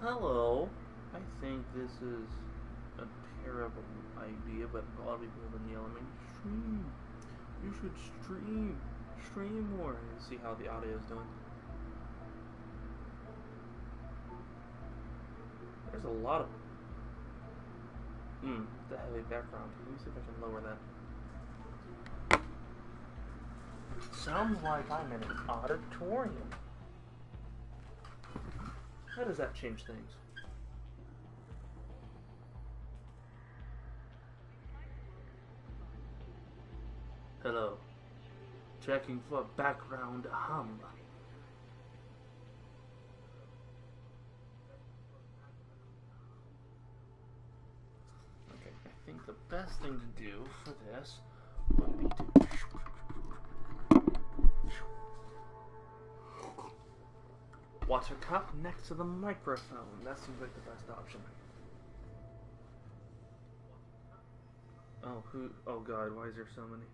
Hello. I think this is a terrible idea, but a lot of people have been yelling at me, stream. You should stream. Stream more. See how the audio is doing. There's a lot of the heavy background. Let me see if I can lower that. Sounds like I'm in an auditorium. How does that change things? Hello. Checking for background hum. Okay, I think the best thing to do for this would be to water cup next to the microphone. That seems like the best option. Oh, who? Oh God, why is there so many?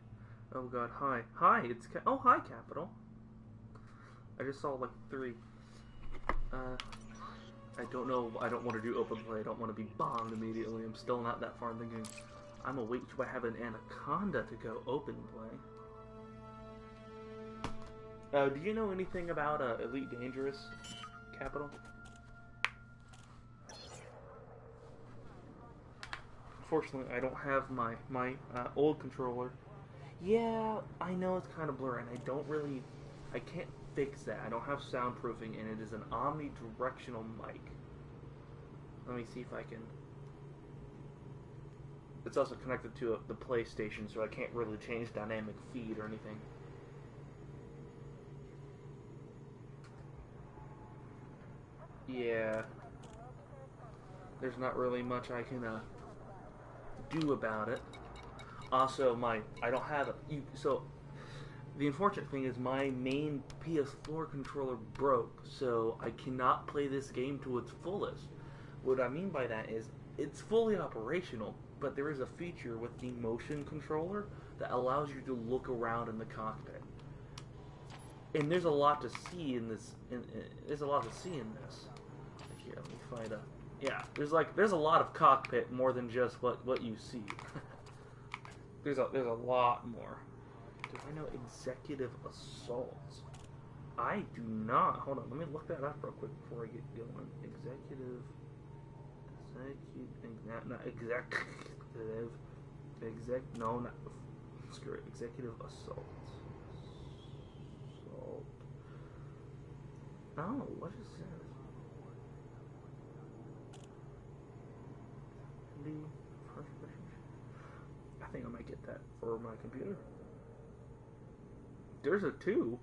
Oh God, hi. Hi, it's oh, hi, Capital. I just saw like 3. I don't know, I don't want to do open play, I don't want to be bombed immediately. I'm still not that far. I'm thinking, I'm gonna wait till I have an anaconda to go open play. Do you know anything about Elite Dangerous, Capital? Unfortunately, I don't have my old controller. Yeah, I know it's kind of blurry, and I can't fix that. I don't have soundproofing, and it is an omnidirectional mic. Let me see if I can. It's also connected to the PlayStation, so I can't really change dynamic feed or anything. Yeah, there's not really much I can do about it. Also, I don't have so the unfortunate thing is my main PS4 controller broke, so I cannot play this game to its fullest. What I mean by that is it's fully operational, but there is a feature with the motion controller that allows you to look around in the cockpit. And there's a lot to see in this. There's a lot to see in this. Here, let me find a. Yeah, there's a lot of cockpit more than just what you see. there's a lot more. Do I know executive assaults? I do not. Hold on, let me look that up real quick before I get going. Screw it. Executive assault. Oh, what is this? I think I might get that for my computer. There's a 2.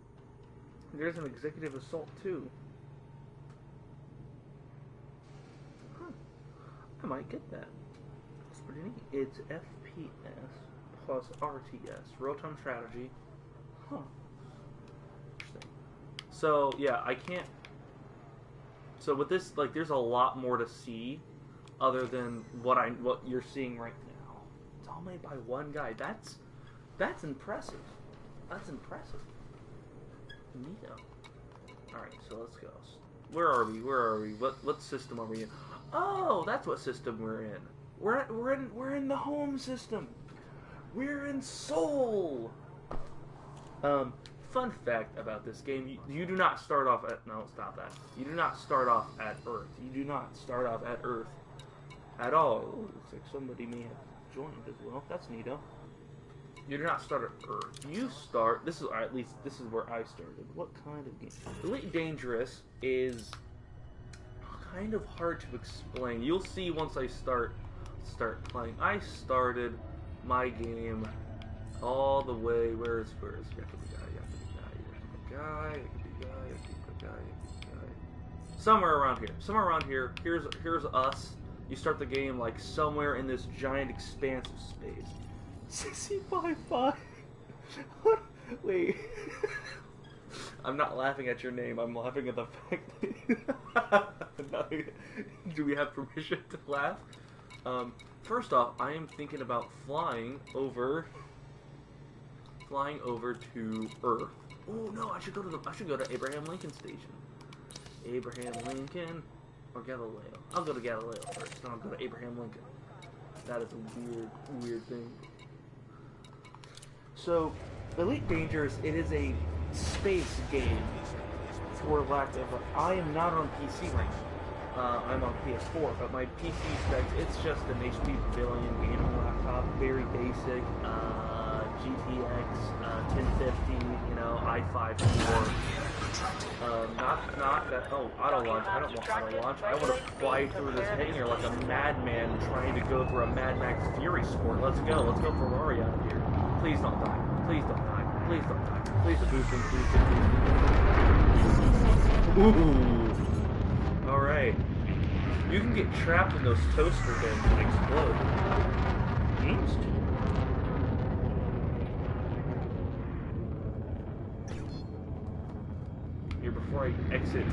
There's an executive assault 2. Huh. I might get that. It's pretty neat. It's FPS plus RTS, real-time strategy. Huh. Interesting. So yeah, I can't. So with this, like, there's a lot more to see, other than what you're seeing right now. It's all made by one guy. That's impressive. That's impressive. Neato. Alright, so let's go. Where are we? Where are we? What system are we in? Oh, that's what system we're in. We're in the home system. We're in Seoul. Fun fact about this game, you do not start off at no, stop that. You do not start off at Earth. You do not start off at Earth at all. Ooh, looks like somebody may have joined as well. That's neato. You do not start at Earth. You start. This is, or at least this is where I started. What kind of game? Elite Dangerous is kind of hard to explain. You'll see once I start playing. I started my game all the way. Where's you have to be guy. Somewhere around here. Here's us. You start the game like somewhere in this giant expanse of space. 65. Wait. I'm not laughing at your name. I'm laughing at the fact that do we have permission to laugh? First off, I am thinking about flying over to Earth. Oh no, I should go to Abraham Lincoln Station. Abraham Lincoln. Or Galileo. I'll go to Galileo first, then I'll go to Abraham Lincoln. That is a weird, weird thing. So, Elite Dangerous, it is a space game, for lack of I am not on PC right now. I'm on PS4, but my PC specs, it's just an HP Pavilion gaming laptop, very basic, GTX 1050, you know, i5 core. Not that, oh, auto launch, I don't want auto launch. I want to fly through this hangar like a madman trying to go through a Mad Max Fury sport. Let's go Ferrari out of here. Please don't die. Please don't die. Please don't die. Please boosting, Ooh. Alright. You can get trapped in those toaster bins and explode. Games too. Here before I exit.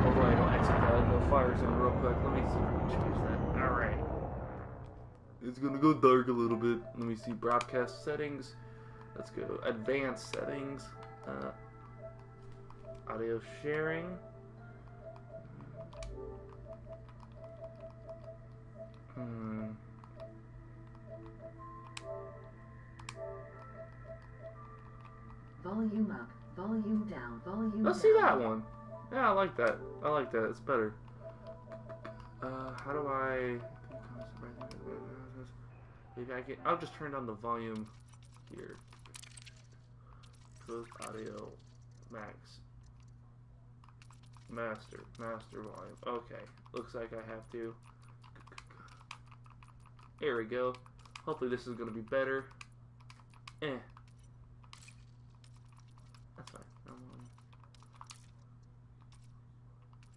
Although I don't exit the fire zone real quick. Let me see if I can change that. Alright. It's gonna go dark a little bit. Let me see broadcast settings. Let's go advanced settings. Audio sharing. Volume up, volume down, volume Let's down. see that one. Yeah, I like that. I like that. It's better. How do I... Maybe I can... I'll just turn down the volume here. Closed audio. Max. Master volume. Okay. Looks like I have to. Here we go. Hopefully this is going to be better. That's fine.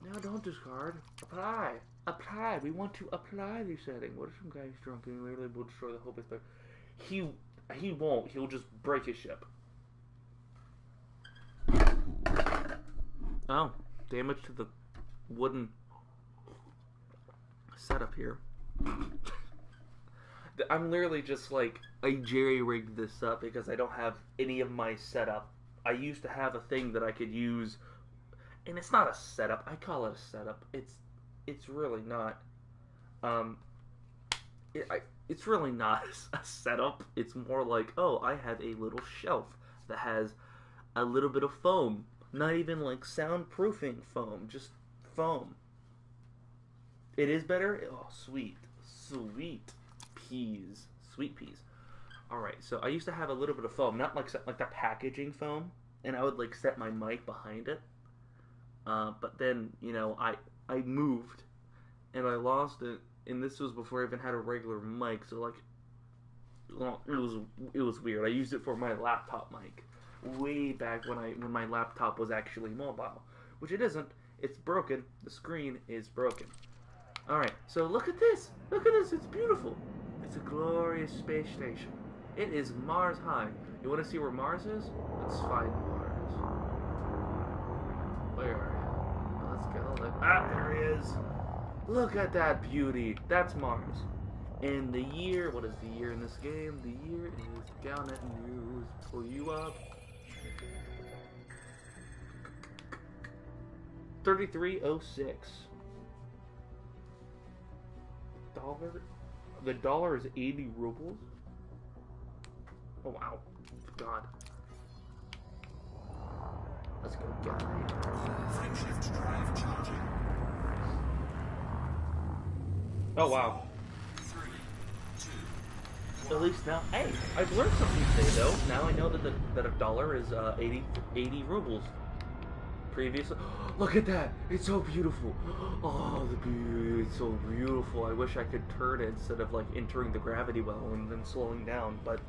No, don't discard. Apply. Apply. We want to apply the setting. What if some guy's drunk and literally will destroy the whole base? He won't. He'll just break his ship. Oh, damage to the wooden setup here. I'm literally just like, I jerry-rigged this up because I don't have any of my setup. I used to have a thing that I could use, and it's not a setup. I call it a setup. It's really not. It's really not a setup. It's more like, oh, I have a little shelf that has a little bit of foam. Not even like soundproofing foam, just foam. It is better? Oh, sweet. Sweet peas. Sweet peas. Alright, so I used to have a little bit of foam, not like that packaging foam, and I would like set my mic behind it. But then, you know, I moved, and I lost it, and this was before I even had a regular mic, so like, well, it was weird. I used it for my laptop mic. Way back when my laptop was actually mobile, which it isn't. It's broken. The screen is broken. Alright, so look at this. Look at this. It's beautiful. It's a glorious space station. It is Mars high. You want to see where Mars is? Let's find Mars. Where are you? Let's get a look. Ah, there he is. Look at that beauty. That's Mars. And the year, what is the year in this game? The year is Galnet News. Pull you up. 3306. Dollar? The dollar is 80 rubles? Oh wow. God. Let's go get it. Oh wow. At least now, hey, I've learned something today though. Now I know that a dollar is 80 rubles. Previously, look at that! It's so beautiful. Oh, the beauty! It's so beautiful. I wish I could turn it instead of like entering the gravity well and then slowing down. But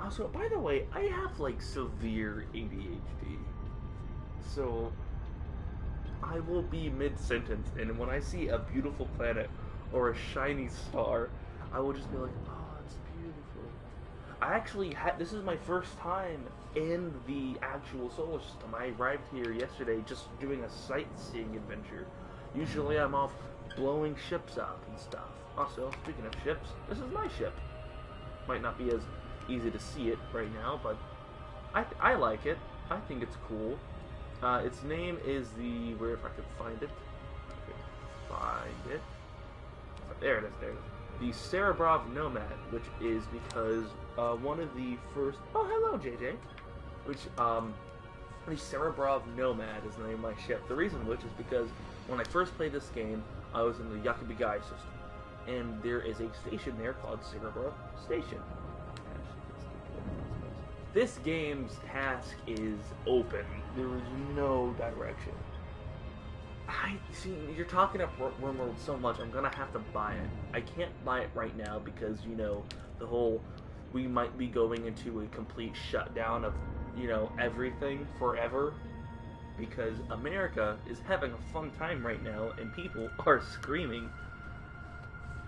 also, by the way, I have like severe ADHD, so I will be mid-sentence, and when I see a beautiful planet or a shiny star, I will just be like, oh, it's beautiful. I actually had, this is my first time in the actual solar system. I arrived here yesterday just doing a sightseeing adventure. Usually I'm off blowing ships up and stuff. Also, speaking of ships, this is my ship. Might not be as easy to see it right now, but I like it. I think it's cool. Its name is the, where if I could find it. Find it. There it is, there it is. The Cerebrov Nomad, which is because one of the first... Oh, hello, JJ. Which, the Cerebrov Nomad is the name of my ship. The reason which is because when I first played this game, I was in the Yakubigai system. And there is a station there called Cerebrov Station. This game's task is open. There is no direction. I see, you're talking up RimWorld so much, I'm gonna have to buy it. I can't buy it right now because, you know, the whole, we might be going into a complete shutdown of, you know, everything forever. Because America is having a fun time right now and people are screaming.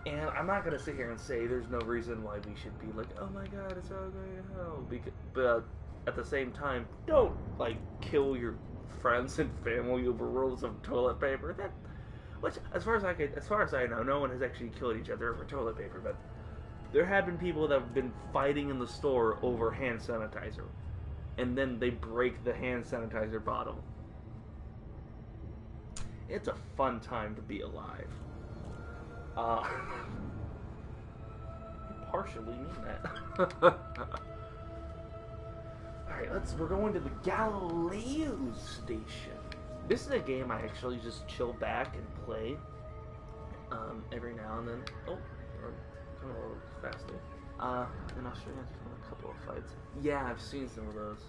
And I'm not gonna sit here and say there's no reason why we should be like, oh my god, it's all going to hell. But at the same time, don't, like, kill your friends and family over rolls of toilet paper. That, which, as far as I know, no one has actually killed each other over toilet paper. But there have been people that have been fighting in the store over hand sanitizer, and then they break the hand sanitizer bottle. It's a fun time to be alive. I partially mean that. Alright, we're going to the Galileo Station. This is a game I actually just chill back and play every now and then. Oh, we're coming a little faster. In Australia, I've done a couple of fights. Yeah, I've seen some of those.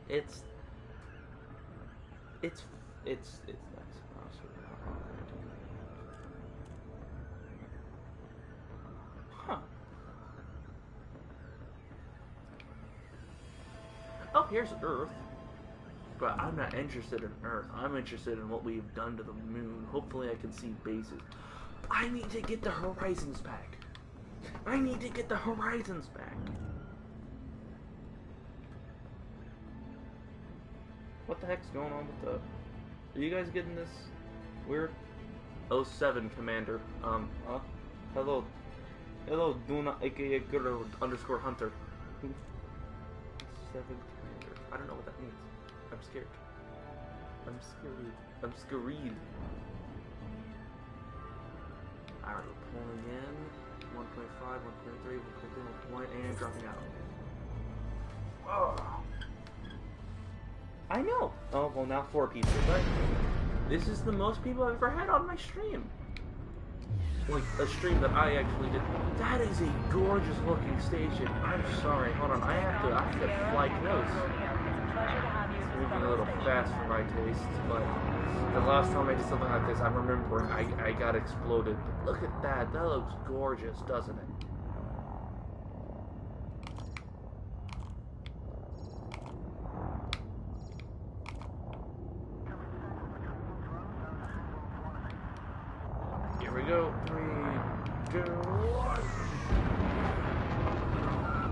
It's nice. Huh. Oh, here's Earth. But I'm not interested in Earth. I'm interested in what we've done to the moon. Hopefully I can see bases. I need to get the Horizons back. I need to get the Horizons back. What the heck's going on with the... Are you guys getting this weird? 07 Commander. Hello. Hello, Duna, aka Gooder _ Hunter. 7 Commander. I don't know what that means. I'm scared. I'm scared. Alright, we're pulling in. 1.5, 1.3, 1.3, 1.1, and dropping out. Oh. I know. Oh, well, now 4 people, but this is the most people I've ever had on my stream. Like, a stream that I actually did. That is a gorgeous looking station. I'm sorry, hold on, I have to fly close. It's moving a little fast for my taste, but the last time I did something like this, I'm remembering I got exploded. But look at that, that looks gorgeous, doesn't it? Here we go. 3, 2, 1.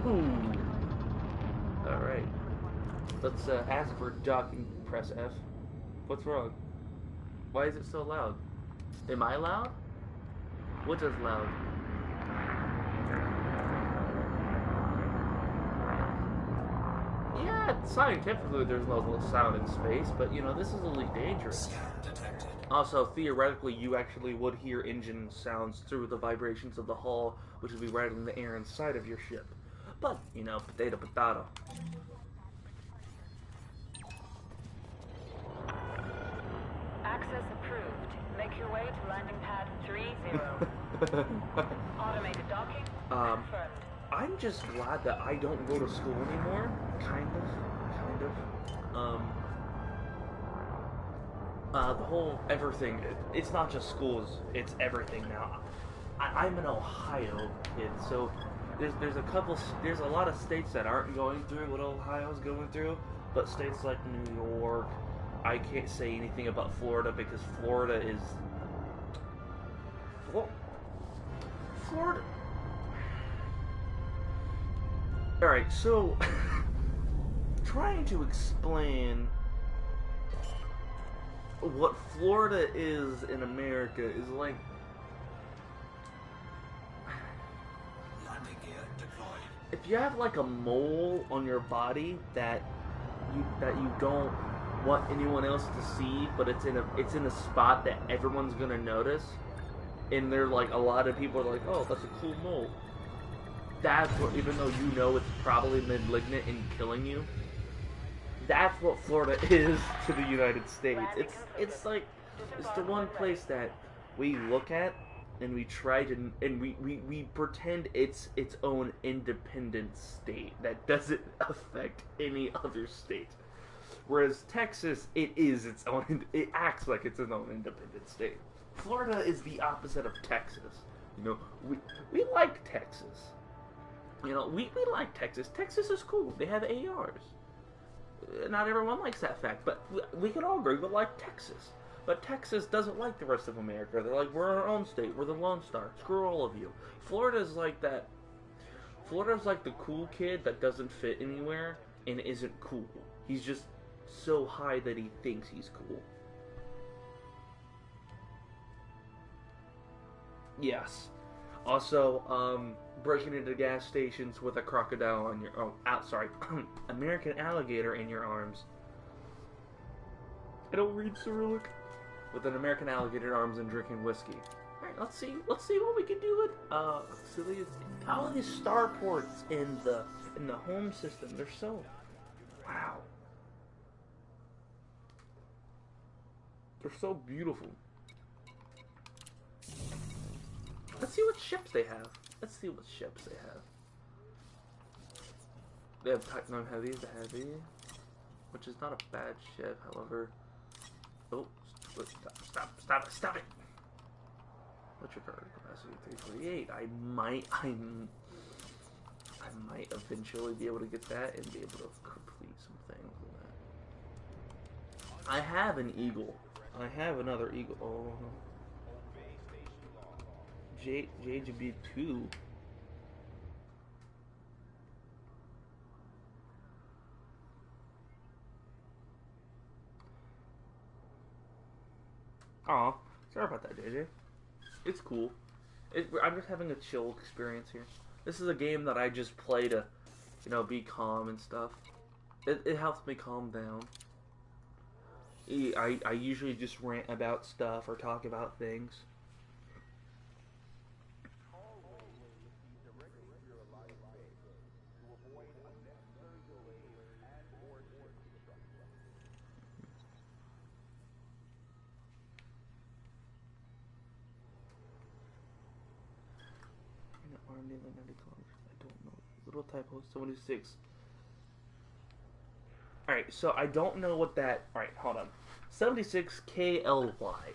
Ooh. Alright. Let's ask for docking. Press F. What's wrong? Why is it so loud? Am I loud? What is loud? Yeah, scientifically there's no sound in space, but you know, this is a little dangerous. Also, theoretically, you actually would hear engine sounds through the vibrations of the hull, which would be rattling the air inside of your ship. But, you know, potato, potato. Access approved. Make your way to landing pad 30. Automated docking confirmed. I'm just glad that I don't go to school anymore. Kind of. The whole everything, it's not just schools, it's everything now. I'm an Ohio kid, so there's a lot of states that aren't going through what Ohio's going through, but states like New York, I can't say anything about Florida because Florida is... Florida... Alright, so... trying to explain what Florida is in America is like... If you have like a mole on your body that you don't want anyone else to see, but it's in a spot that everyone's gonna notice, and they're like, a lot of people are like, oh, that's a cool mole. That's what, even though you know it's probably malignant and killing you, that's what Florida is to the United States. It's like, it's the one place that we look at and we try to, and we pretend it's its own independent state that doesn't affect any other state. Whereas Texas, it is its own, it acts like it's its own independent state. Florida is the opposite of Texas. You know, we like Texas. You know, we like Texas. Texas is cool. They have ARs. Not everyone likes that fact, but we can all agree we like Texas. But Texas doesn't like the rest of America. They're like, we're our own state. We're the Lone Star. Screw all of you. Florida's like that. Florida's like the cool kid that doesn't fit anywhere and isn't cool. He's just so high that he thinks he's cool. Yes. Also, breaking into gas stations with a crocodile on your... American alligator in your arms. I don't read Cyrillic. With an American alligator in arms and drinking whiskey. Alright, let's see what we can do with, all of these starports in the home system. They're so... Wow. They're so beautiful. Let's see what ships they have. They have Type 9 Heavy, the Heavy, which is not a bad ship, however... Oh, stop it! What's your cargo capacity? 348. I might eventually be able to get that and be able to complete some things with that. I have an Eagle. I have another Eagle. Oh, JGB2. Aw, sorry about that, JJ. It's cool. I'm just having a chill experience here. This is a game that I just play to, you know, be calm and stuff. It helps me calm down. I usually just rant about stuff or talk about things. I don't know. Little typo, 76. Alright, so I don't know what that... Alright, hold on. 76 KLY.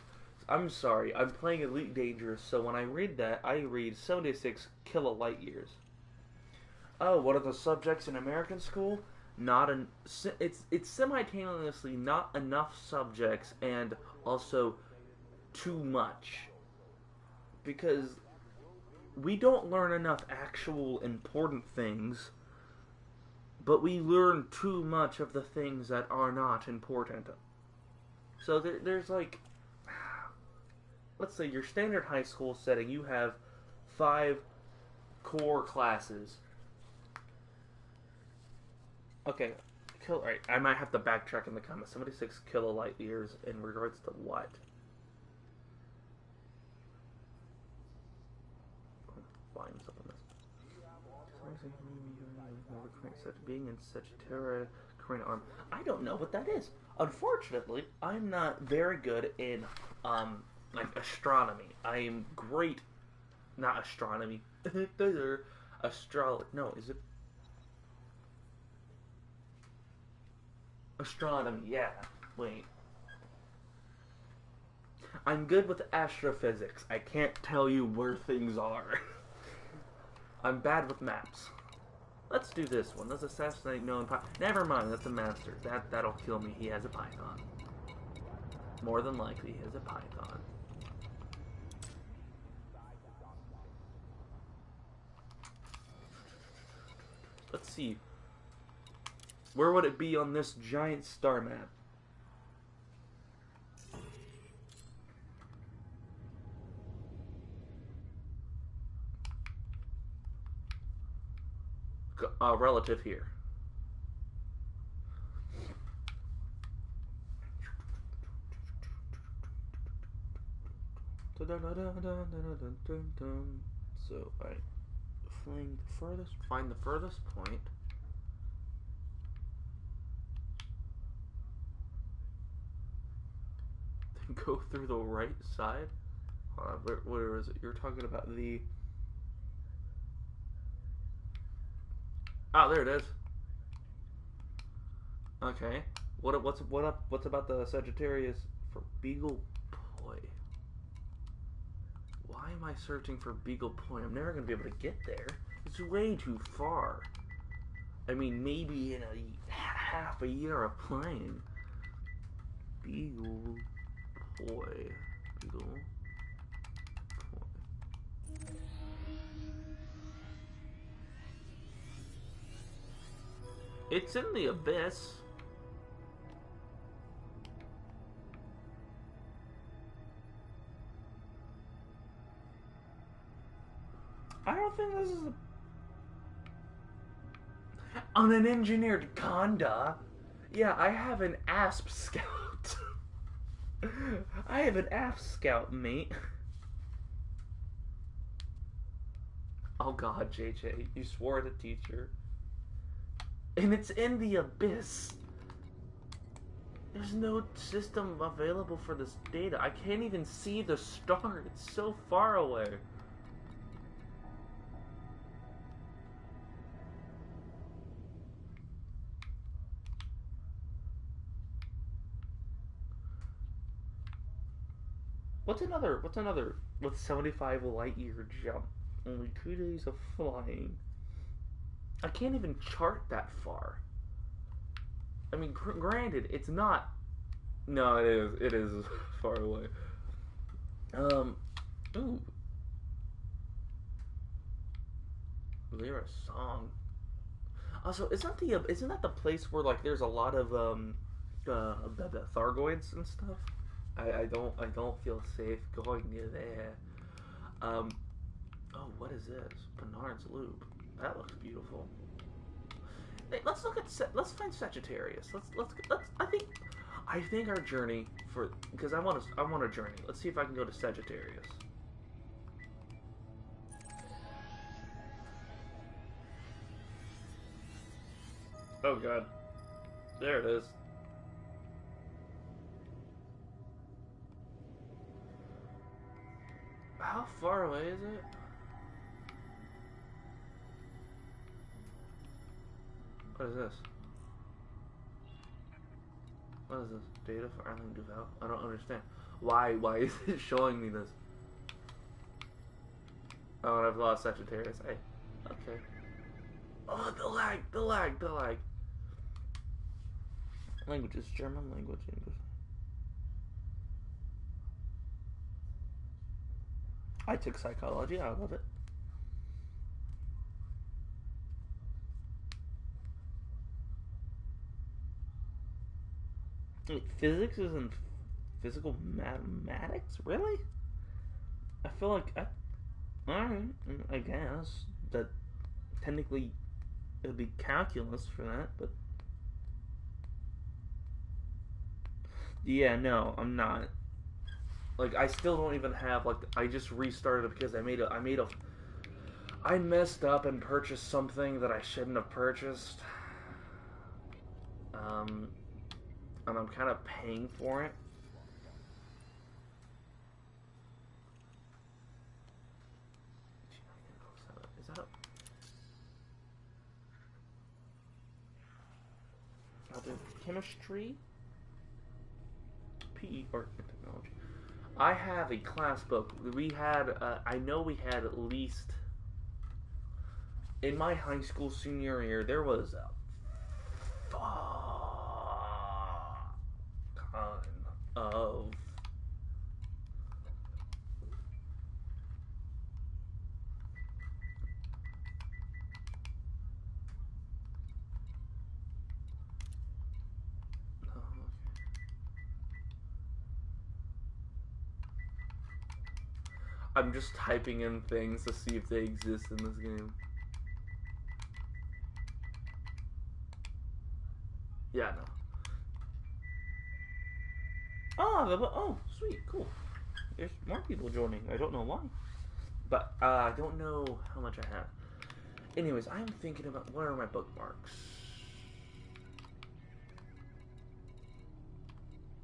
I'm sorry, I'm playing Elite Dangerous, so when I read that, I read 76 kilolight years. Oh, what are the subjects in American school? It's simultaneously not enough subjects and also too much. Because we don't learn enough actual important things, but we learn too much of the things that are not important. So there's like, let's say your standard high school setting, you have 5 core classes. Okay, right, I might have to backtrack in the comments. 76 kilolight years in regards to what? Find something. Being in such terror, Korean arm. I don't know what that is. Unfortunately, I'm not very good in like astronomy. I am great, not astronomy. Astrology. No, is it astronomy? Yeah. Wait. I'm good with astrophysics. I can't tell you where things are. I'm bad with maps. Let's do this one. Let's assassinate known Python. Never mind, that's a master. That'll kill me. He has a Python. More than likely, he has a Python. Let's see. Where would it be on this giant star map? Relative here. So I find the furthest point. Then go through the right side. Where is it? You're talking about the. Oh, there it is. Okay. What's about the Sagittarius for Beagle Point? Why am I searching for Beagle Point? I'm never gonna be able to get there. It's way too far. I mean, maybe in half a year of playing. Beagle Point. Beagle Point. It's in the abyss. I don't think this is on an engineered Conda. Yeah, I have an ASP scout. I have an ASP scout, mate. Oh god, JJ, you swore at a teacher. And it's in the abyss. There's no system available for this data. I can't even see the star. It's so far away. What's another with 75 light year jump? Only 2 days of flying. I can't even chart that far. I mean, granted, it's not. No, it is far away. Ooh. Lyra Song. Also, isn't that the place where like there's a lot of the Thargoids and stuff? I don't feel safe going near there. Oh, what is this? Bernard's Loop. That looks beautiful. Hey, let's find Sagittarius. I think our journey because I want a journey. Let's see if I can go to Sagittarius. Oh god. There it is. How far away is it? What is this? What is this? Data for Island Duval? I don't understand. Why is it showing me this? Oh, and I've lost Sagittarius. Hey. Okay. Oh, the lag. Languages, German language, English. I took psychology, I love it. Wait, physics isn't physical mathematics? Really? I feel like alright, I guess that technically it would be calculus for that, but yeah, no, I'm not. Like, I still don't even have, like, I just restarted it because I messed up and purchased something that I shouldn't have purchased. And I'm kind of paying for it. Is that chemistry? PE or technology. I have a class book. We had, I know we had at least, in my high school senior year, there was a ton of I'm just typing in things to see if they exist in this game. Yeah, no. Oh, sweet, cool. There's more people joining. I don't know why. But I don't know how much I have. Anyways, I'm thinking about what are my bookmarks.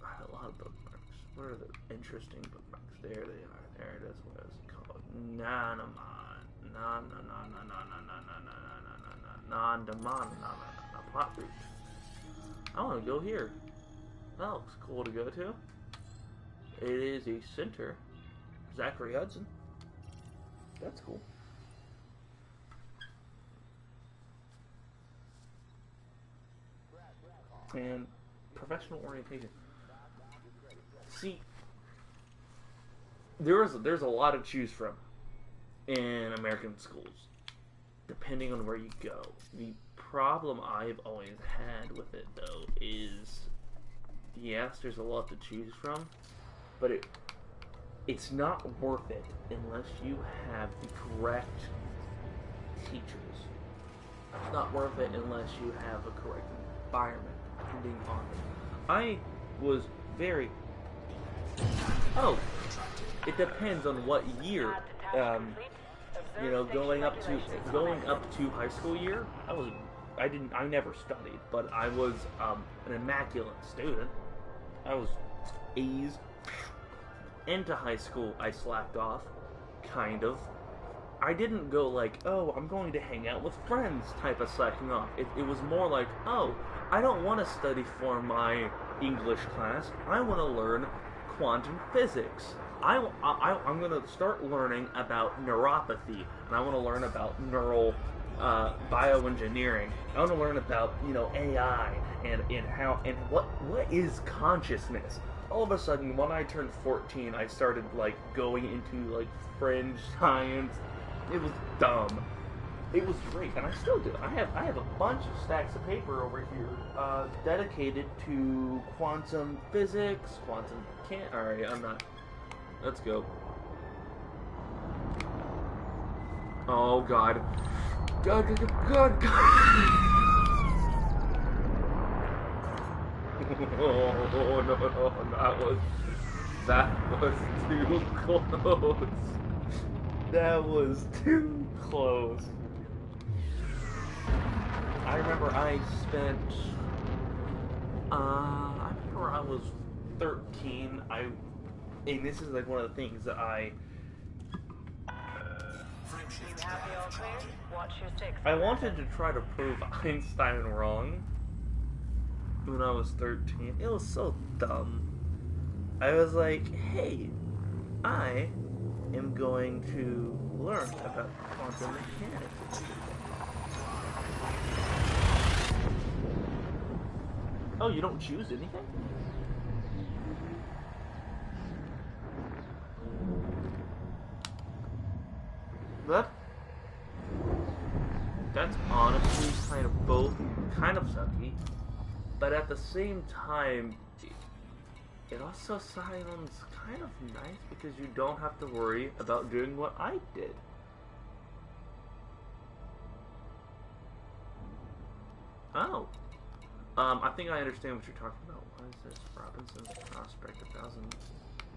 I have a lot of bookmarks. What are the interesting bookmarks? There they are. There it is. What is it called? Plot route. I want to go here. That looks cool to go to. It is a center. Zachary Hudson. That's cool. And professional orientation. See, there's a lot to choose from in American schools, depending on where you go. The problem I've always had with it, though, is yes, there's a lot to choose from, but it's not worth it unless you have the correct teachers. It's not worth it unless you have a correct environment. Depending on it. I was very. Oh, it depends on what year. Going up to high school year, I never studied, but I was an immaculate student. I was A's. Into high school, I slacked off, kind of. I didn't go like, oh, I'm going to hang out with friends type of slacking off. It was more like, oh, I don't want to study for my English class. I want to learn quantum physics. I'm going to start learning about neuropathy, and I want to learn about neural bioengineering. I want to learn about AI and what is consciousness. All of a sudden, when I turned 14, I started going into fringe science. It was dumb. It was great, and I still do. I have a bunch of stacks of paper over here dedicated to quantum physics, quantum Alright, I'm not. Let's go. Oh God. God. Oh no, that was too close. That was too close. I remember I spent, I remember I was 13, and this is one of the things that I wanted to try to prove Einstein wrong when I was 13. It was so dumb. I was like, hey, I am going to learn about quantum mechanics. Oh, you don't choose anything? That's honestly kind of sucky, but at the same time, it also sounds kind of nice because you don't have to worry about doing what I did. Oh. I think I understand what you're talking about. What is this? Robinson's Prospect, 1,000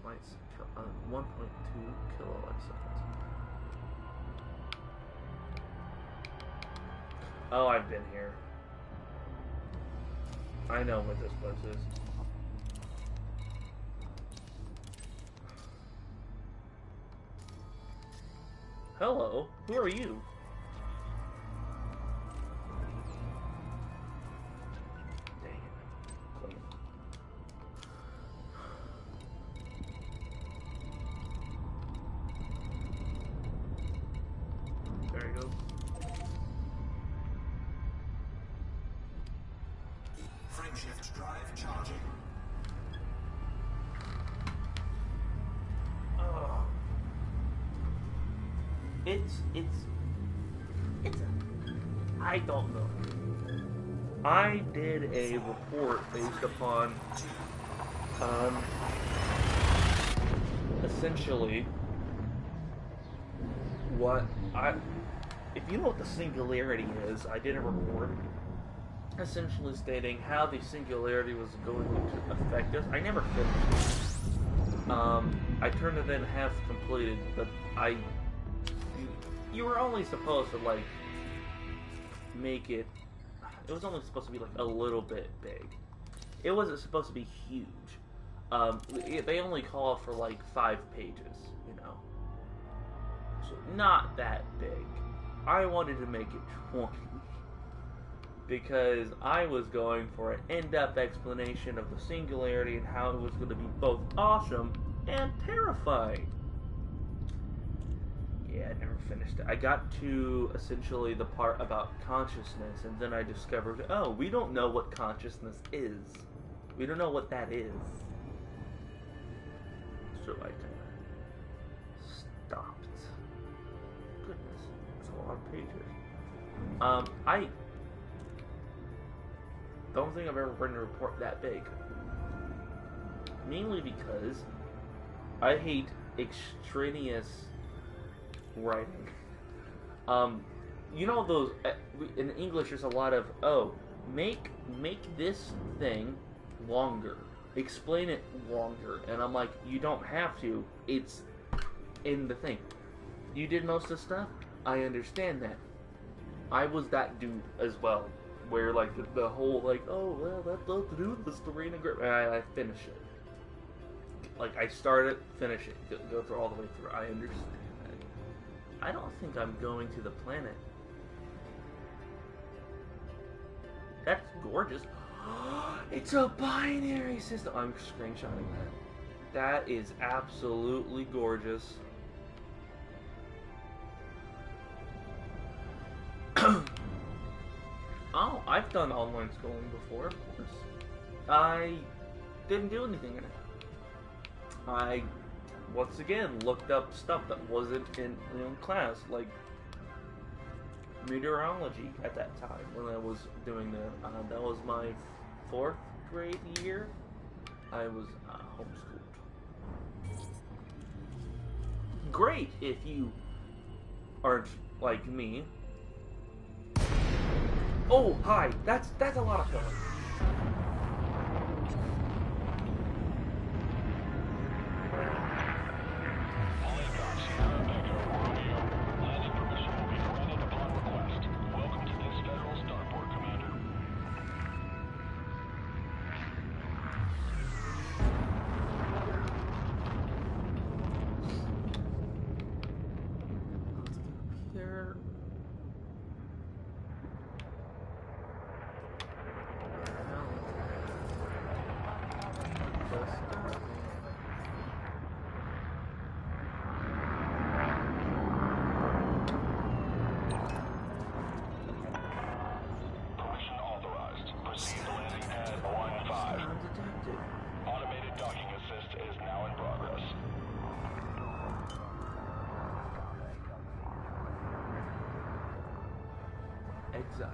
lights, 1.2 kilowatt seconds. Oh, I've been here. I know what this place is. Hello, who are you? There you go. Frameshift drive charging. I don't know. I did a report based upon, essentially, if you know what the singularity is, I did a report essentially stating how the singularity was going to affect us. I never finished it. I turned it in half completed, but you were only supposed to like make it. It was only supposed to be like a little bit big. It wasn't supposed to be huge. They only call for like 5 pages, you know. So not that big. I wanted to make it 20 because I was going for an in-depth explanation of the singularity and how it was going to be both awesome and terrifying. Yeah, I never finished it. I got to essentially the part about consciousness, and then I discovered, oh, we don't know what consciousness is. We don't know what that is. So I kind of stopped. Goodness, it's a lot of pages. I don't think I've ever written a report that big. Mainly because I hate extraneous writing. You know those in English there's a lot of make this thing longer, explain it longer, and I'm like, you don't have to, it's in the thing. You did most of the stuff, I understand that. I was that dude as well, where like the whole like, oh well, that's all to do with the story and I finish it. Like I start it, finish it, go through all the way through. I understand that. I don't think I'm going to the planet. That's gorgeous. It's a binary system. I'm screenshotting that. That is absolutely gorgeous. Oh, I've done online schooling before, of course. I didn't do anything in it. I, once again, looked up stuff that wasn't in class, like meteorology at that time when I was doing that. That was my 4th grade year. I was homeschooled. Great if you aren't like me. Oh, hi. That's a lot of fun. Exile.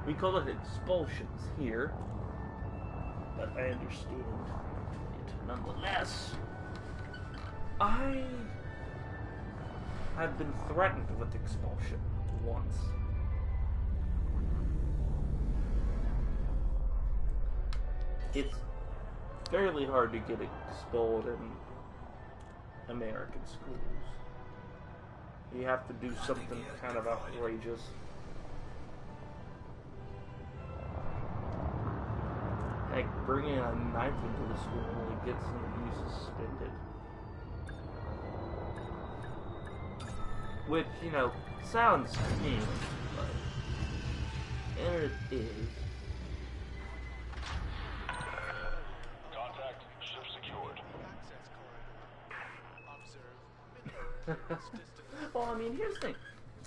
We call it expulsions here, but I understand it nonetheless. I have been threatened with expulsion once. It's fairly hard to get expelled in American schools. You have to do something kind of outrageous. Like bringing a knife into the school only gets somebody suspended. Which, you know, sounds mean, but it is. Contact, ship secured. Well, I mean, here's the thing.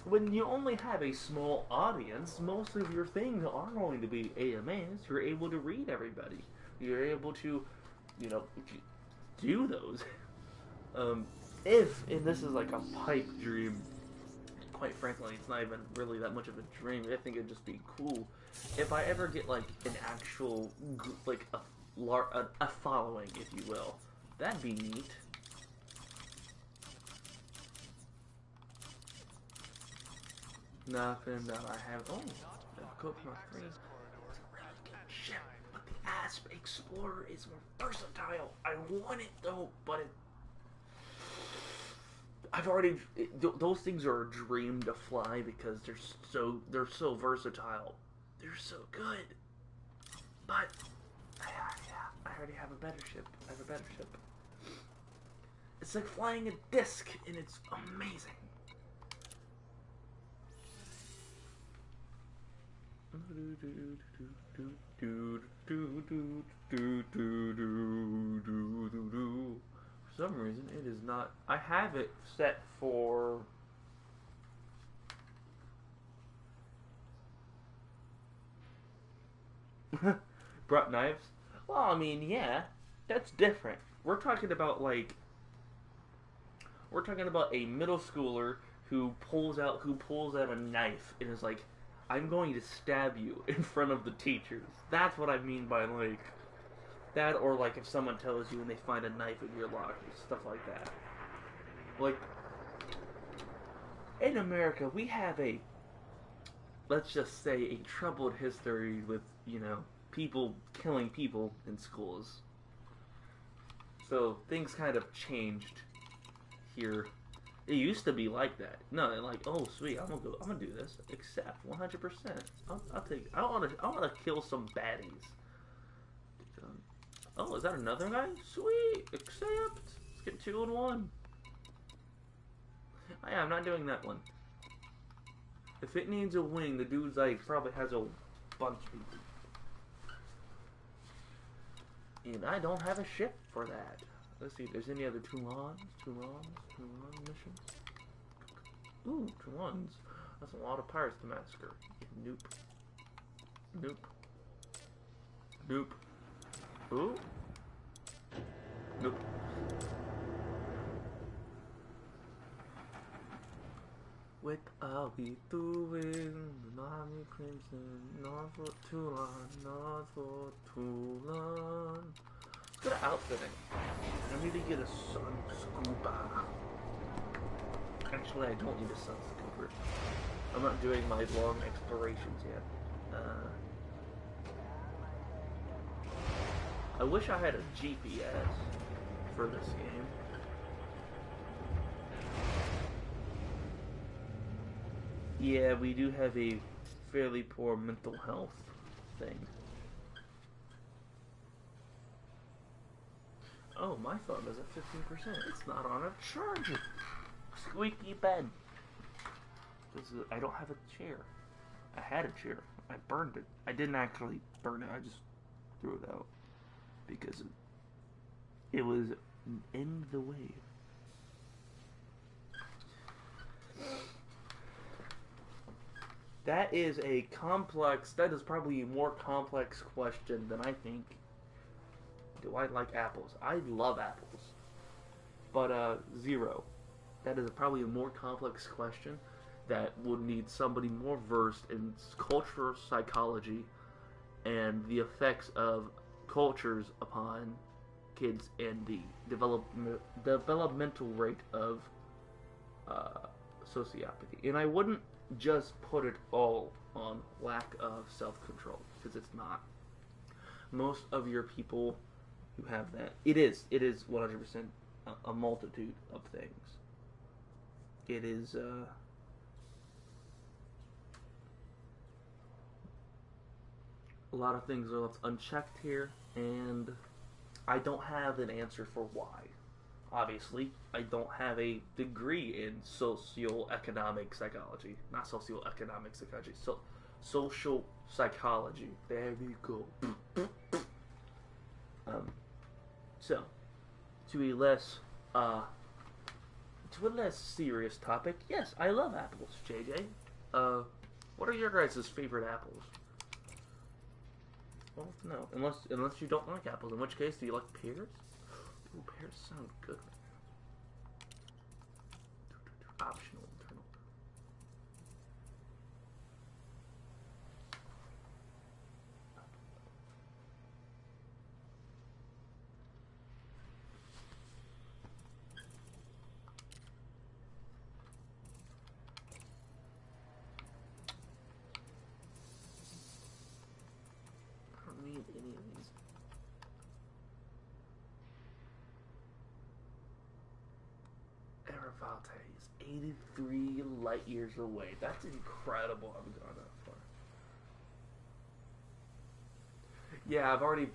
When you only have a small audience, most of your things are going to be AMAs. You're able to read everybody. You're able to, you know, do those. And this is like a pipe dream, quite frankly, it's not even really that much of a dream. I think it'd just be cool if I ever get like an actual, like a following, if you will. That'd be neat. Nothing that I have. Oh, the Coconut 3. It's a really good ship, but the aspect Explorer is more versatile. I want it though, but those things are a dream to fly because they're so versatile. They're so good. But I already have a better ship. I have a better ship. It's like flying a disc, and it's amazing. For some reason, it is not. I have it set for. Brought knives? Well, I mean, yeah, that's different. We're talking about a middle schooler who pulls out a knife and is like, I'm going to stab you in front of the teachers. That's what I mean by like that, or like if someone tells you and they find a knife in your locker, stuff like that. Like in America, we have let's just say a troubled history with, people killing people in schools. So things kind of changed here. It used to be like that. No, like, oh sweet, I'm gonna do this. Accept 100%. I'll take. I want to kill some baddies. Oh, is that another guy? Sweet, accept. Let's get 2 in 1. Oh, yeah, I'm not doing that one. If it needs a wing, the dude's like probably has a bunch of people. And I don't have a ship for that. Let's see if there's any other Toulon missions. Ooh, Toulons. That's a lot of pirates to massacre. Nope. Nope. Nope. Ooh. Nope. What are we doing? Army Crimson, not for Toulon, not for Toulon. Let's go to outfitting. I need to get a sun scuba. Actually, I don't need a sun scuba. I'm not doing my long explorations yet. I wish I had a GPS for this game. Yeah, we do have a fairly poor mental health thing. Oh, my phone is at 15%. It's not on a charger. Squeaky bed. I don't have a chair. I had a chair. I burned it. I didn't actually burn it. I just threw it out because it was in the way. That is probably a more complex question than I think. Do I like apples? I love apples. But, 0. That is probably a more complex question that would need somebody more versed in cultural psychology and the effects of cultures upon kids and the developmental rate of sociopathy. And I wouldn't just put it all on lack of self-control, because it's not. Most of your people who have that, it is 100% a multitude of things. It is a lot of things are left unchecked here, and I don't have an answer for why. Obviously, I don't have a degree in socioeconomic psychology. Not socioeconomic psychology. Social psychology. There we go. So, to a less serious topic, yes, I love apples, JJ. What are your guys' favorite apples? Well, no, unless you don't like apples, in which case, do you like pears? Ooh, pears sound good. Optional internal. I don't need any of these. Valtteri is 83 light years away. That's incredible. I've gone that far. Yeah, I've already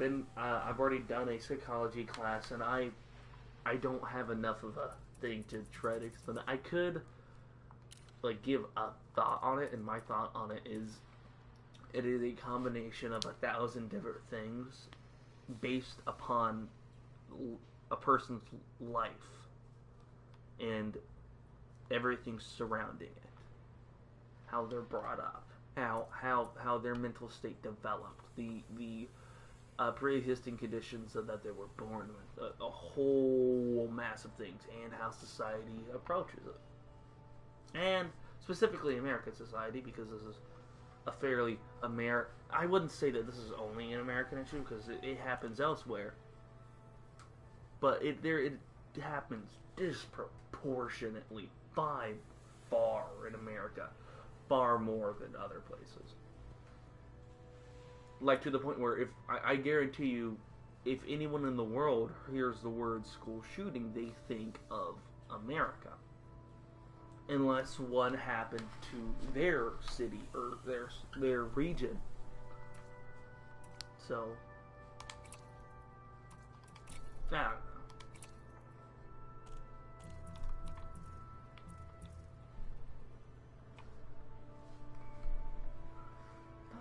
done a psychology class, and I don't have enough of a thing to try to explain it. I could like give a thought on it, and my thought on it is a combination of 1,000 different things based upon a person's life and everything surrounding it, how they're brought up, how their mental state developed, the pre-existing conditions that they were born with, a whole mass of things, and how society approaches it, and specifically American society, because this is a fairly I wouldn't say that this is only an American issue, because it happens elsewhere, but it happens disproportionately by far in America, far more than other places. Like, to the point where if I guarantee you, if anyone in the world hears the word school shooting, they think of America. Unless one happened to their city or their region. So, I don't know.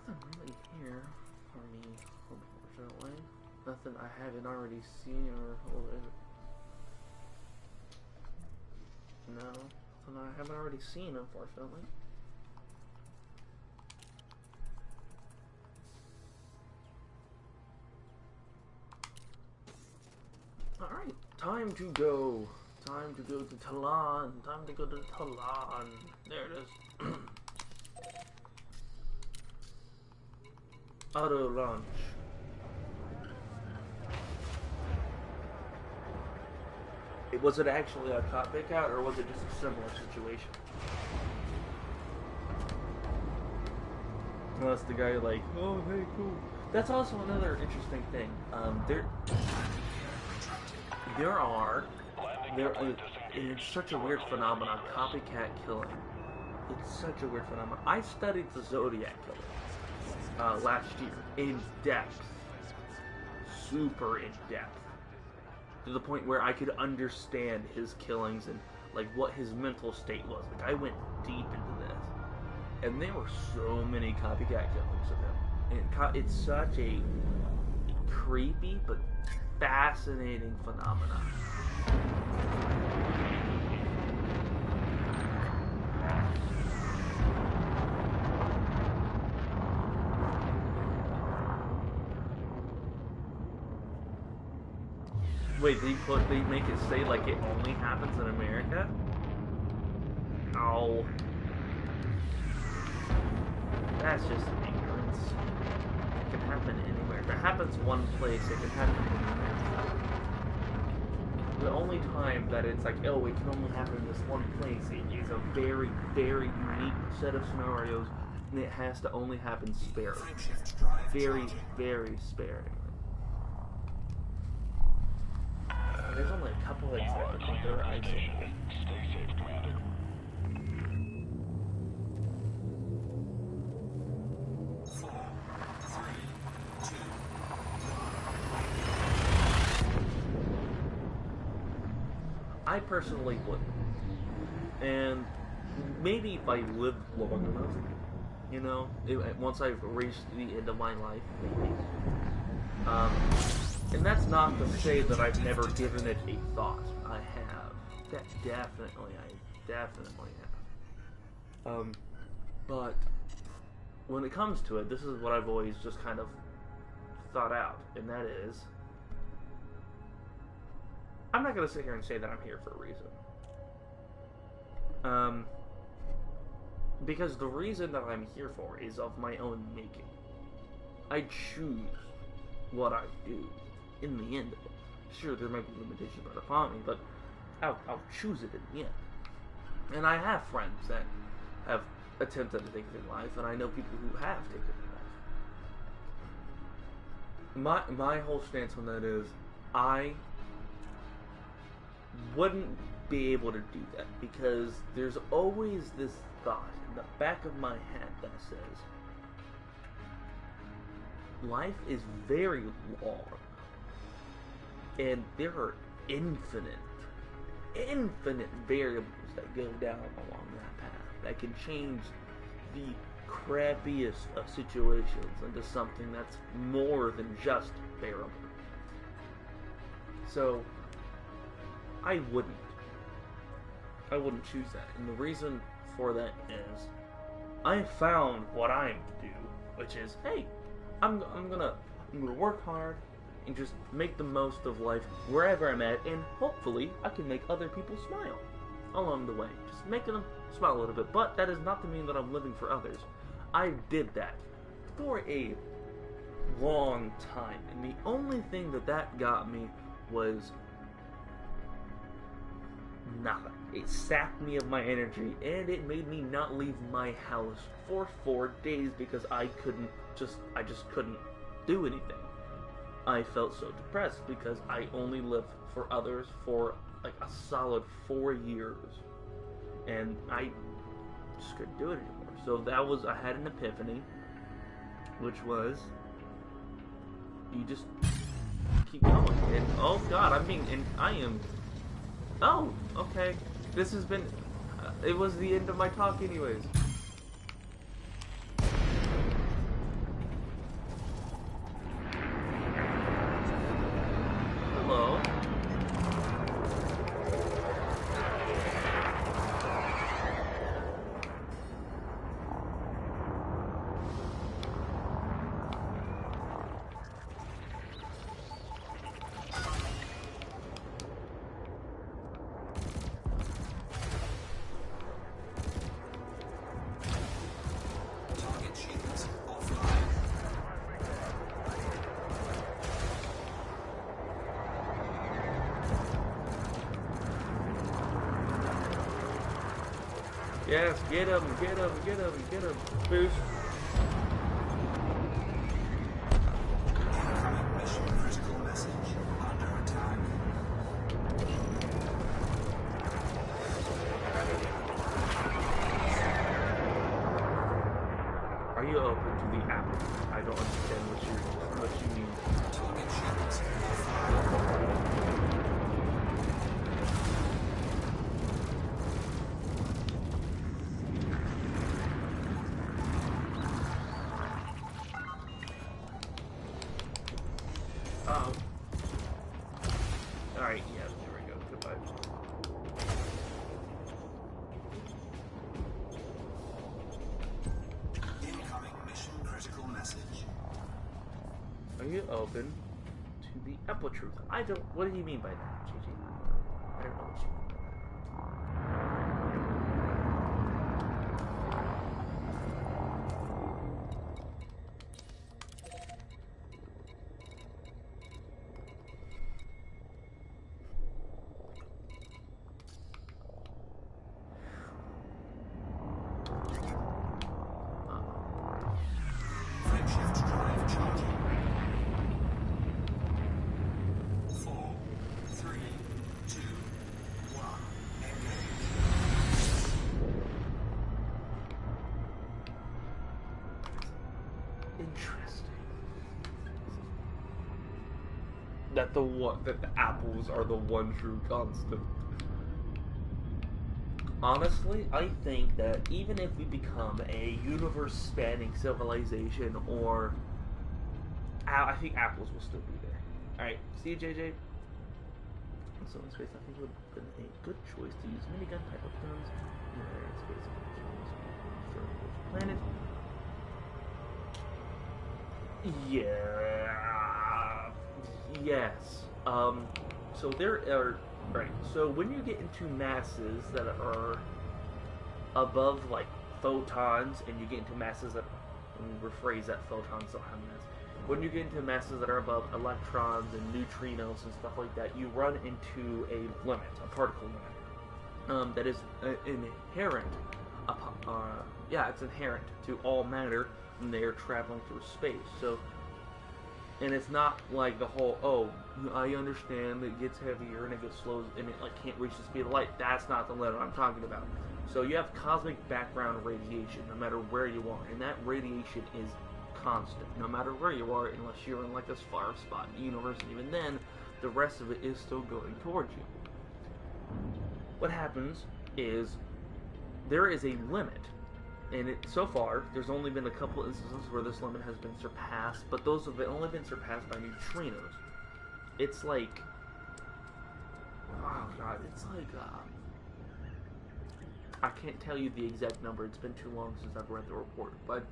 Nothing really here for me, unfortunately. Nothing I haven't already seen or no. I haven't already seen, unfortunately. Alright, time to go. Time to go to Talon. Time to go to Talon. There it is. Auto launch. Was it actually a cop pickout, or was it just a similar situation? Unless the guy like, oh hey, cool. That's also another interesting thing. It's such a weird phenomenon, copycat killing. It's such a weird phenomenon. I studied the Zodiac killer last year in depth, super in depth. To the point where I could understand his killings and like what his mental state was. Like, I went deep into this, and there were so many copycat killings of him. And it's such a creepy but fascinating phenomenon. Wait, they make it say like it only happens in America? Oh. That's just ignorance. It can happen anywhere. If it happens one place, it can happen anywhere. The only time that it's like, oh, it can only happen in this one place, it is a very, very unique set of scenarios, and it has to only happen sparingly. Very, very sparingly. There's only a couple things that can there, I'd say. Stay safe, Commander. I personally wouldn't. And maybe if I lived long enough, you know, once I've reached the end of my life, maybe. And that's not to say that I've never given it a thought. I have. Definitely have. But when it comes to it, this is what I've always just kind of thought out, and that is, I'm not going to sit here and say that I'm here for a reason. Because the reason that I'm here for is of my own making. I choose what I do. In the end, sure, there might be limitations that upon me, but I'll choose it in the end. And I have friends that have attempted to take their life, and I know people who have taken their life. My whole stance on that is, I wouldn't be able to do that, because there's always this thought in the back of my head that says life is very long, and there are infinite variables that go down along that path that can change the crappiest of situations into something that's more than just bearable. So I wouldn't choose that, and the reason for that is I found what I do, which is, hey, I'm gonna work hard and just make the most of life wherever I'm at, and hopefully I can make other people smile along the way, just making them smile a little bit. But that is not to mean that I'm living for others. I did that for a long time, and the only thing that got me was nothing. It sapped me of my energy, and it made me not leave my house for 4 days because I just couldn't do anything. I felt so depressed because I only lived for others for like a solid 4 years, and I just couldn't do it anymore. So I had an epiphany, which was, you just keep going. And oh god, oh, okay. This has been, it was the end of my talk anyways. Hello. Target shields offline. Yes, get him. Boost. Incoming mission critical message. Under attack. Are you open to the apple? I don't understand what you mean. Target shields offline. Oh. Alright, yeah, there we go. Goodbye. Incoming mission critical message. Are you open to the apple truth? What do you mean by that, GG? I don't know what you mean by that. Frameshift drive charging. 4, 3, 2, 1. Engage. Interesting. That the apples are the one true constant. Honestly, I think that even if we become a universe-spanning civilization, or I think apples will still be there. All right, see you, JJ. So in space, I think would have been a good choice to use minigun type of guns in the area space for which planet. Yeah. Yes. So there are. Right, so when you get into masses that are above, like, photons, and you get into masses that, let me rephrase that, photons don't have mass. When you get into masses that are above electrons and neutrinos and stuff like that, you run into a limit, a particle limit, that is inherent, it's inherent to all matter when they are traveling through space. So, And it's not like the whole, oh, I understand it gets heavier and it gets slow and it like can't reach the speed of light. That's not the limit I'm talking about. So you have cosmic background radiation no matter where you are, and that radiation is constant no matter where you are, unless you're in like this far spot in the universe, and even then, the rest of it is still going towards you. What happens is there is a limit. And so far, there's only been a couple instances where this limit has been surpassed, but those have only been surpassed by neutrinos. It's like, oh god, it's like, I can't tell you the exact number, it's been too long since I've read the report, but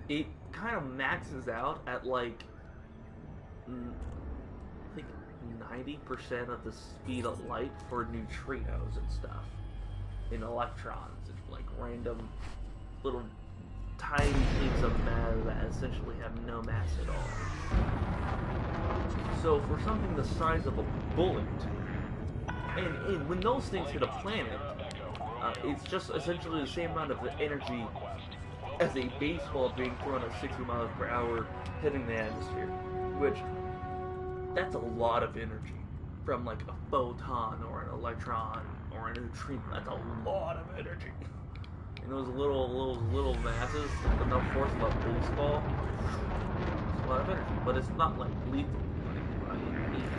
it kind of maxes out at like, I think 90% of the speed of light for neutrinos and stuff. In electrons, and like random little tiny things of matter that essentially have no mass at all. So for something the size of a bullet, and when those things hit a planet, it's just essentially the same amount of energy as a baseball being thrown at 60 miles per hour hitting the atmosphere, which that's a lot of energy from like a photon or an electron or a neutrino. That's a lot of energy. And those little masses, enough force of a baseball, it's a lot of energy. But it's not like lethal by any means.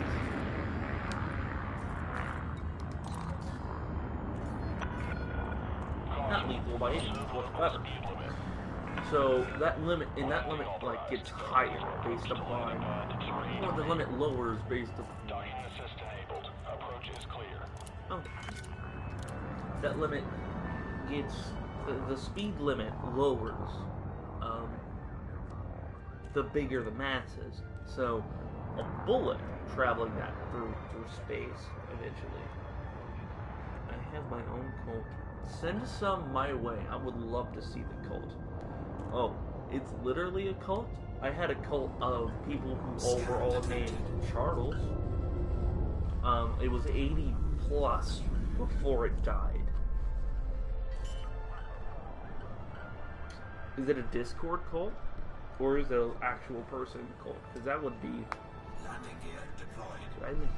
Not lethal by any means whatsoever. So that limit, like gets higher based upon, or the limit lowers based upon. Docking assist enabled. Approach is clear. Oh. That limit gets, the speed limit lowers, the bigger the mass is. So, a bullet traveling that through space, eventually. I have my own cult. Send some my way. I would love to see the cult. Oh, it's literally a cult? I had a cult of people who were all named Charles. It was 80 plus before it died. Is it a Discord cult? Or is it an actual person cult? Because that would be... Landing gear deployed. I think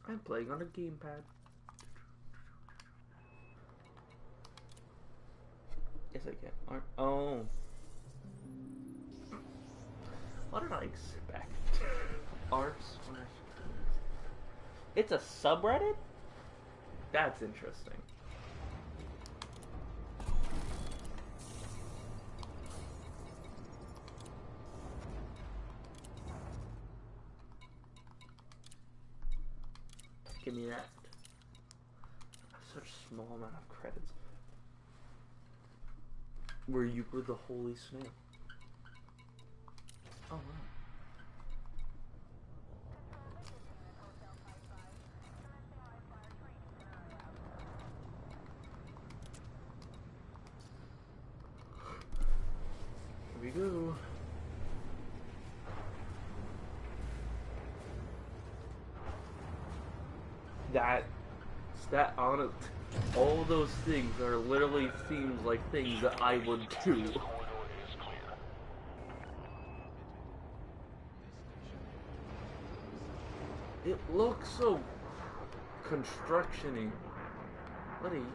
I'm playing on a gamepad. Yes, I can. Oh. What did I expect? Arts. It's a subreddit? That's interesting. Give me that. Such a small amount of credits. Where you were the holy snake. Oh wow. Here we go. That on it, all those things are literally seems like things that I would do. It looks so construction-y. What are you?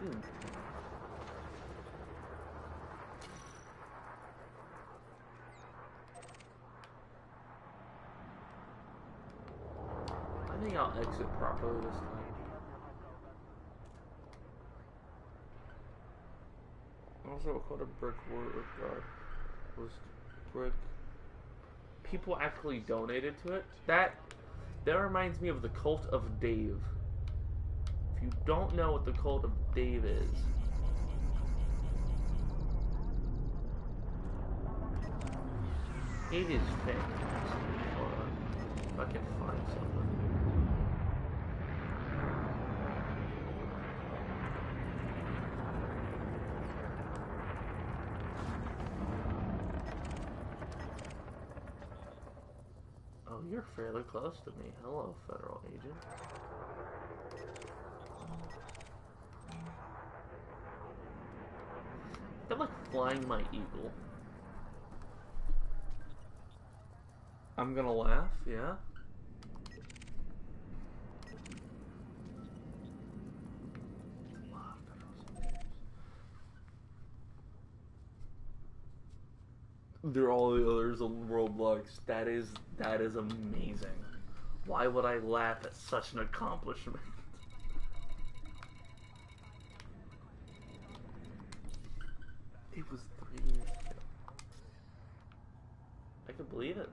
I think I'll exit properly this time. Also called a brick word was brick. People actually donated to it. That reminds me of the Cult of Dave. If you don't know what the Cult of Dave is, it is fantastic. Hold on, if I can find something. you're fairly close to me. Hello, federal agent. I feel like flying my eagle. I'm gonna laugh, yeah? They're all the others on Roblox. That is amazing. Why would I laugh at such an accomplishment? It was 3 years ago. I can believe it.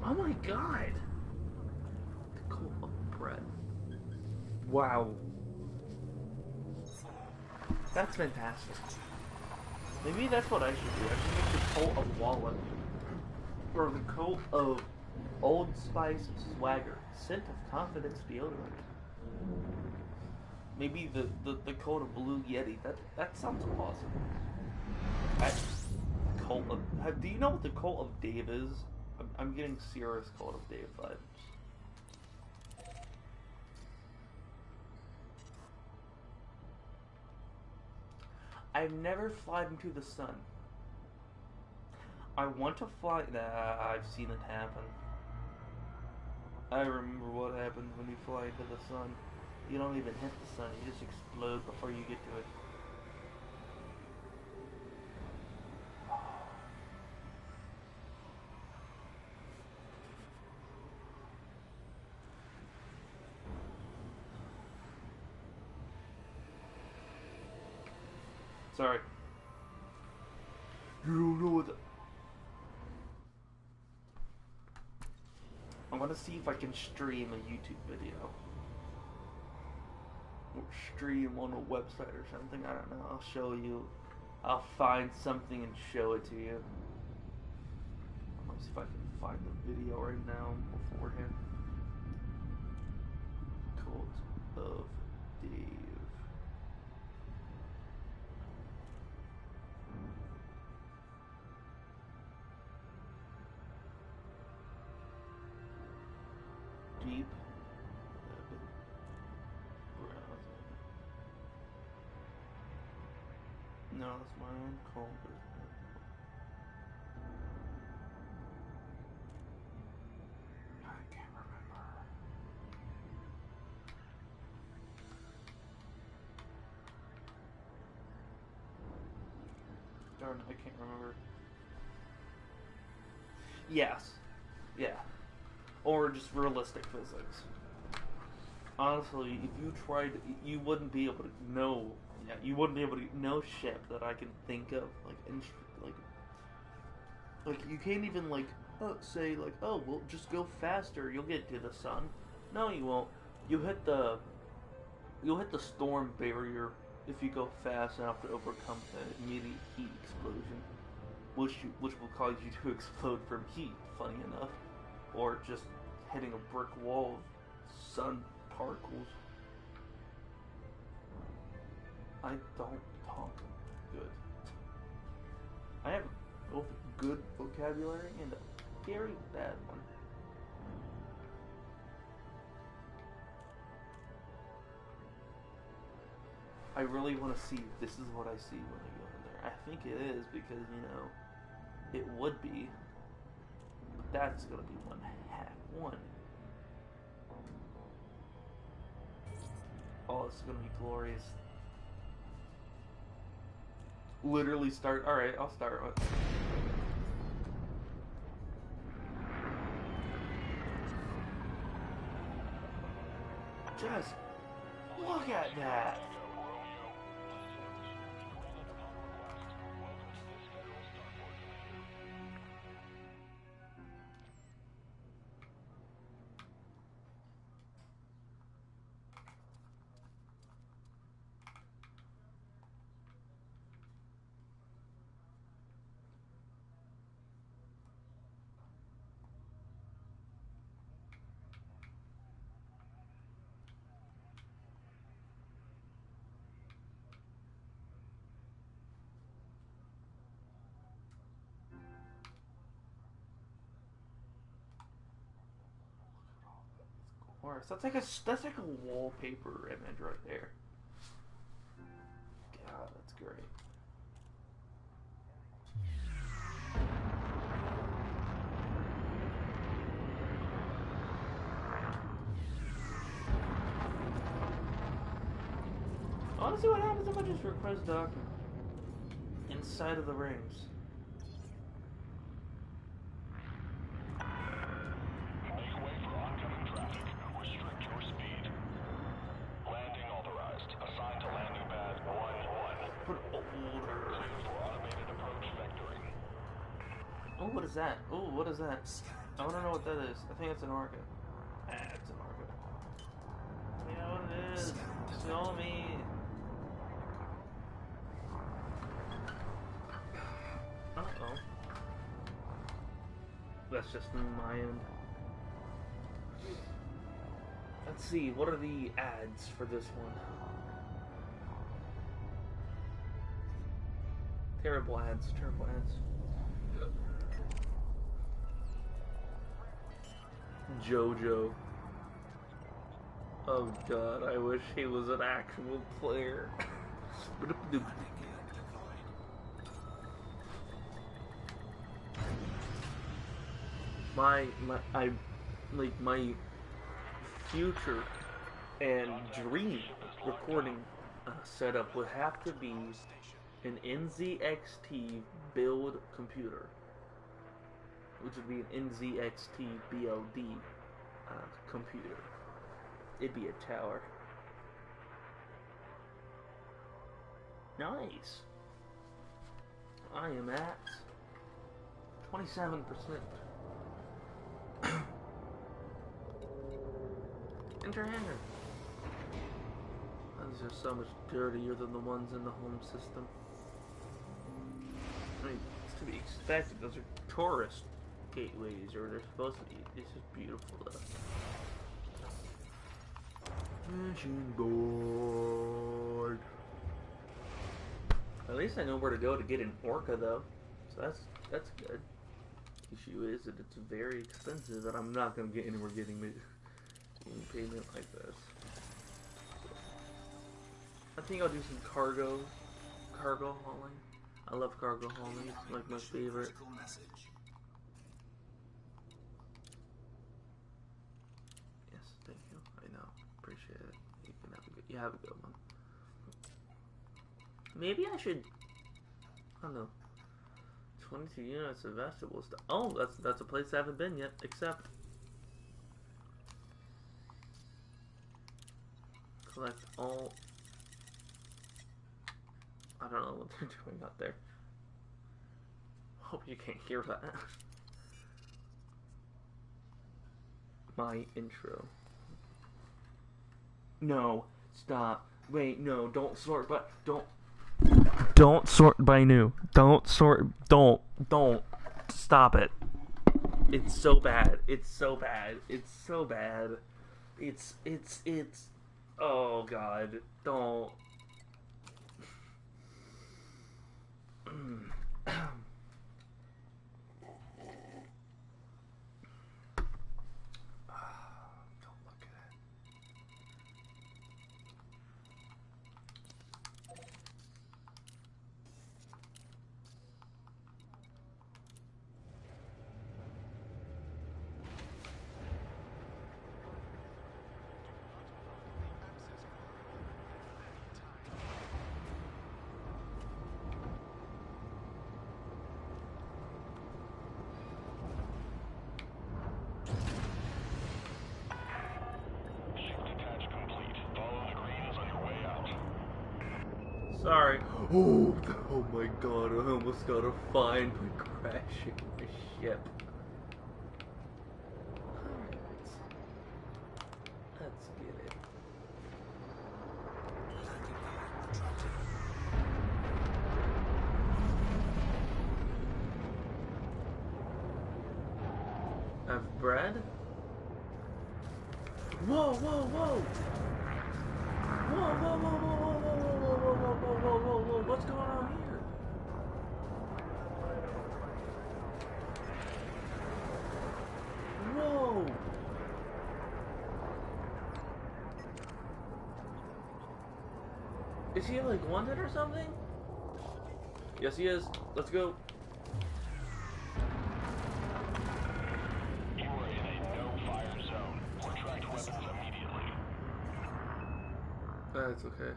Oh my god! The cult of bread. Wow. That's fantastic. Maybe that's what I should do. I should make the cult of wallet. Or the cult of Old Spice Swagger. Scent of confidence deodorant. Maybe the cult of Blue Yeti. That sounds awesome. Cult of... Do you know what the cult of Dave is? I'm getting serious cult of Dave vibes. I've never flown into the sun. I want to fly... Nah, I've seen it happen. I remember what happens when you fly into the sun. You don't even hit the sun, you just explode before you get to it. Sorry. You don't know what the... I want to see if I can stream a YouTube video. Or stream on a website or something. I don't know. I'll show you. I'll find something and show it to you. Let's see if I can find the video right now beforehand. Cult of Dave. Deep browsing. No, that's my own call. I can't remember. Darn, I can't remember. Yes. Yeah. Or just realistic physics. Honestly, if you tried, you wouldn't be able to know. Yeah, you wouldn't be able to know shit that I can think of. Like you can't even say oh, well, just go faster. You'll get to the sun. No, you won't. You'll hit the storm barrier if you go fast enough to overcome the immediate heat explosion, which will cause you to explode from heat. Funny enough, or just hitting a brick wall of sun particles. I don't talk good. I have both a good vocabulary and a very bad one. I really want to see if this is what I see when I go in there. I think it is because, it would be. But that's going to be one. Oh, this is gonna be glorious. Literally start. Alright, I'll start with. Just look at that. worse. That's like a wallpaper image right there. God, that's great. I want to see what happens if I just request docking inside of the rings. Make way for oncoming traffic. Restrict your speed. Landing authorized. Assigned to landing pad 1-1. Put older. Clear for automated approach vectoring. Oh, what is that? Oh, what is that? I want to know what that is. I think it's an Orca. It's an Orca. You know what it is? Show me. Uh-oh. That's just my end. Let's see, what are the ads for this one? Terrible ads, terrible ads. JoJo. Oh god, I wish he was an actual player. my future and dream recording setup would have to be an NZXT build computer, which would be an NZXT BLD computer. It'd be a tower. Nice. I am at 27%. Enter hanger. These are so much dirtier than the ones in the home system. I mean, it's to be expected. Those are tourist gateways, or they're supposed to be. This is beautiful though. Machine board. At least I know where to go to get an Orca though, so that's good. Issue is that it's very expensive, and I'm not gonna get anywhere getting payment like this. I think I'll do some cargo hauling. I love cargo hauling. It's like my favorite. Yes, thank you. I know. Appreciate it. You have a good one. Maybe I should, I don't know, 22 units of vegetables. Oh, that's a place I haven't been yet, except collect all. I don't know what they're doing out there. Hope you can't hear that. My intro. No, stop. Wait, no, don't sort, but don't sort by new. Don't stop it. It's so bad. It's so bad. It's so bad. It's oh god. Don't. Sorry. Oh my god, I almost got a fine by crashing the ship. Alright. Let's get it. Have bread? Whoa, whoa, whoa! Whoa, whoa, whoa, whoa, whoa, whoa, what's going on here? Whoa! Is he like wanted or something? Yes, he is. Let's go. You are in a no-fire zone. Retract weapons immediately. That's okay.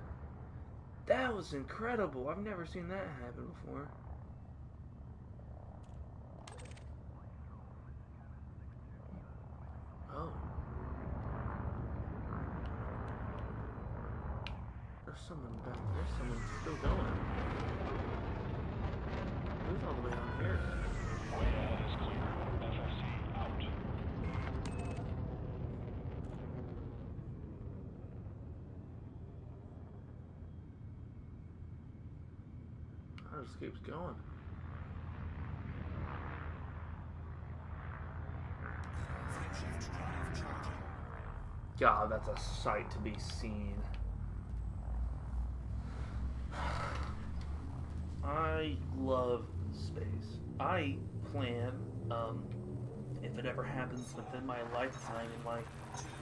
That was incredible. I've never seen that happen before. Oh. There's someone back there. Someone's still going. Who's all the way out here? Way ahead is clear. FFC out. Oh, it just keeps going. Flameshift drive charging. God, that's a sight to be seen. I love space. I plan, if it ever happens within my lifetime and my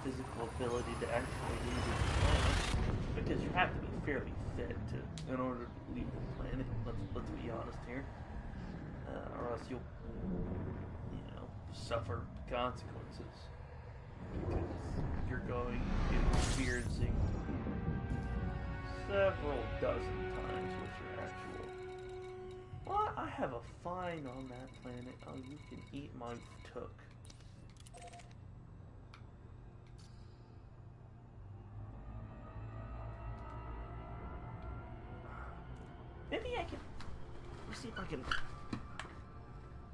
physical ability to actually leave this planet, because you have to be fairly fit to, in order to leave the planet. Let's be honest here, or else you'll, suffer consequences. Because you're going to be experiencing several dozen times with your actual. Well, I have a fine on that planet. Oh, you can eat my took. Maybe I can. Let me see if I can.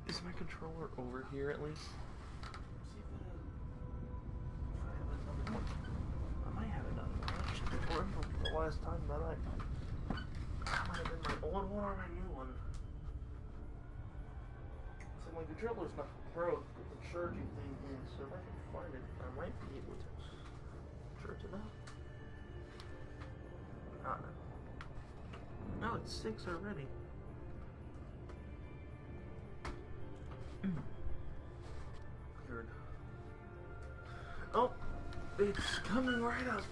Is my controller over here at least? See if I have another one. I might have another one. I can't remember the last time that that might have been my old one or my new one. So my controller's not broke, but the charging thing is. So if I can find it, I might be able to charge it up. No, it's 6 already. Weird. Oh, it's coming right up.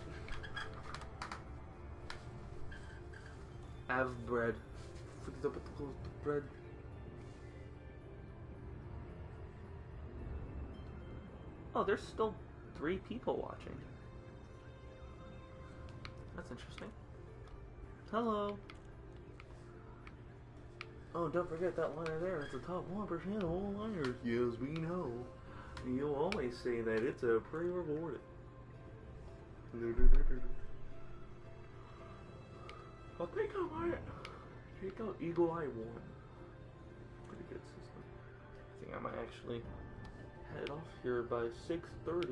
Have bread. Forget about the bread. Oh, there's still 3 people watching. That's interesting. Hello. Oh, don't forget that liner there. It's the top 1% of all liners. Yes, we know. You'll always say that it's a pre-recorded. I think I might check out Eagle Eye 1. Pretty good system. I think I might actually head off here by 6:30. I'm a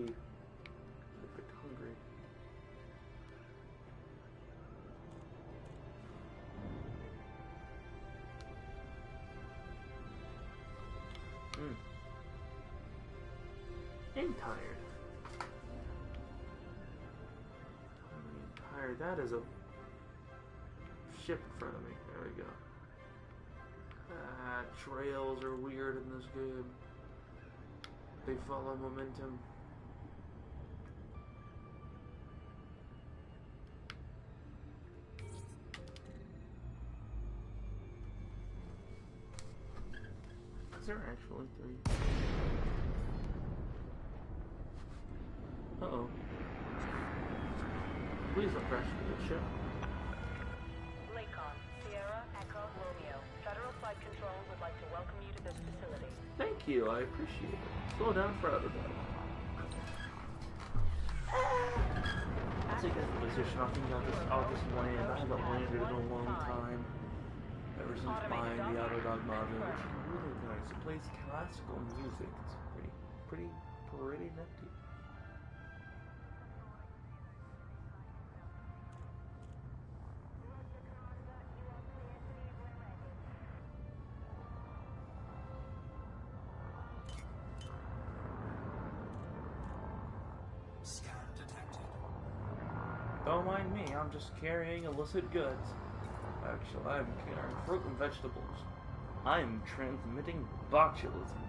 bit hungry. I'm tired. I'm tired. That is a ship in front of me. There we go. Trails are weird in this game. They follow momentum. Is there actually 3? Uh-oh. Please don't crash into the ship. Lakon, Sierra, Echo, Romeo. Federal Flight Control would like to welcome you to this facility. Thank you, I appreciate it. Slow down for everybody. I'll take that position. I think I'll just land. I haven't landed in a long time. Ever since buying the Outer Dog module, which is really nice. It plays classical music. It's pretty nifty. Scan detected. Don't mind me, I'm just carrying illicit goods. Actually, I'm carrying fruit and vegetables. I'm transmitting botulism.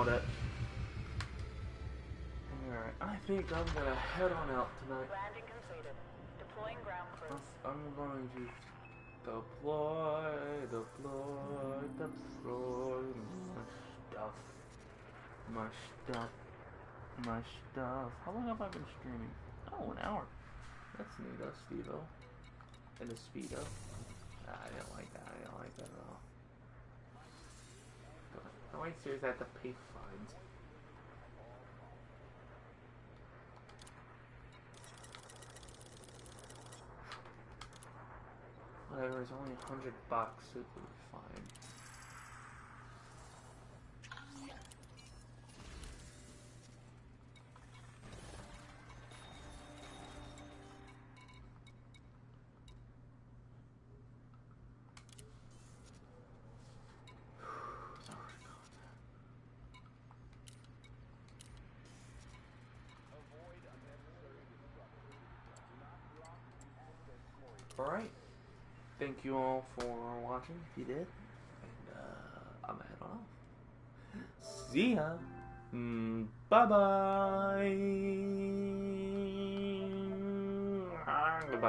doubt it. Alright, I think I'm gonna head on out tonight. Landing completed. Deploying ground crew. I'm going to deploy my stuff. How long have I been streaming? Oh, an hour. That's neat, Steve-O. And a Speedo. I didn't like that. I didn't like that at all. How many series I have to pay fines? Whatever, it's only $100. It will be fine. Alright. Thank you all for watching, if you did. And, I'm gonna head on off. See ya! Bye-bye!